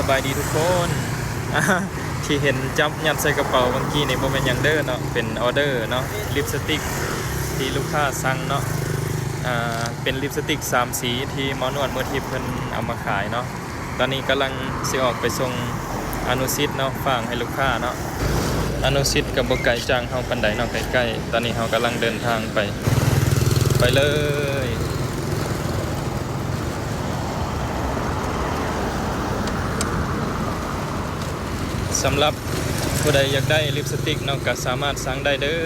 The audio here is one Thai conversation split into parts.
บายดีทุกคน อ่าที่เห็นจับยัดใส่กระเป๋าเมื่อกี้นี่บ่แม่นหยังเด้อเนาะเป็นออเดอร์เนาะลิปสติกที่ลูกค้าสั่งเนาะเป็นลิปสติก3สีที่หมอนวดมือทิพย์เพิ่นเอามาขายเนาะตอนนี้กำลังสิออกไปส่งอนุสิทธิ์เนาะฝากให้ลูกค้าเนาะอนุสิทธิ์กับบ่ไกลจังเฮาปานใดเนาะใกล้ๆตอนนี้เฮากำลังเดินทางไปเลยสำหรับผู้ใดอยากได้ลิปสติกเนาะก็สามารถสั่งได้เด้อ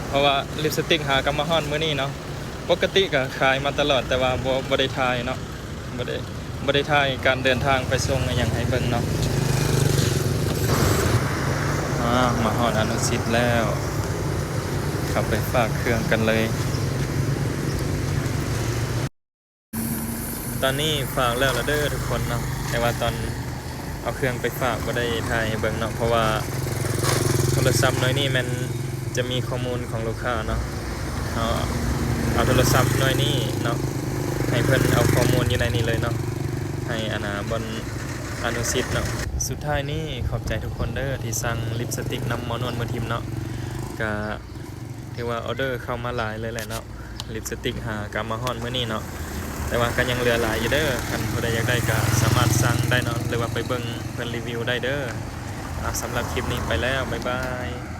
เพราะว่าลิปสติกหากำมาฮ้อนมื้อนี้เนาะปกติก็ขายมาตลอดแต่ว่าบ่ได้ถ่ายเนาะบ่ได้ถ่ายการเดินทางไปส่งอหยังให้เบิ่งเนาะมาฮอดอนุสิทธิ์แล้วขับไปฝากเครื่องกันเลยตอนนี้ฝากแล้วเด้อทุกคนเนาะแต่ว่าตอนเอาเครื่องไปฝากบ่ได้ถ่ายให้เบิ่งเนาะเพราะว่าโทรศัพท์น้อยนี่มันจะมีข้อมูลของลูกค้าเนาะเอาโทรศัพท์น้อยนี่เนาะให้เพิ่นเอาข้อมูลอยู่ในนี้เลยเนาะให้บนอนุสิทธิ์เนาะสุดท้ายนี้ขอบใจทุกคนเด้อที่สั่งลิปสติกน้ำหมอนวลมือทิมเนาะก็ถือว่าออเดอร์เข้ามาหลายเลยแหละเนาะลิปสติกหากำมาฮ้อนมื้อนี้เนาะแต่ว่าก็ยังเหลือหลายอยู่เด้อคันผู้ใดอยากได้ก็สามารถสั่งได้เนาะหรือว่าไปเบิ่งเพิ่นรีวิวได้เด้อสำหรับคลิปนี้ไปแล้วบ๊ายบาย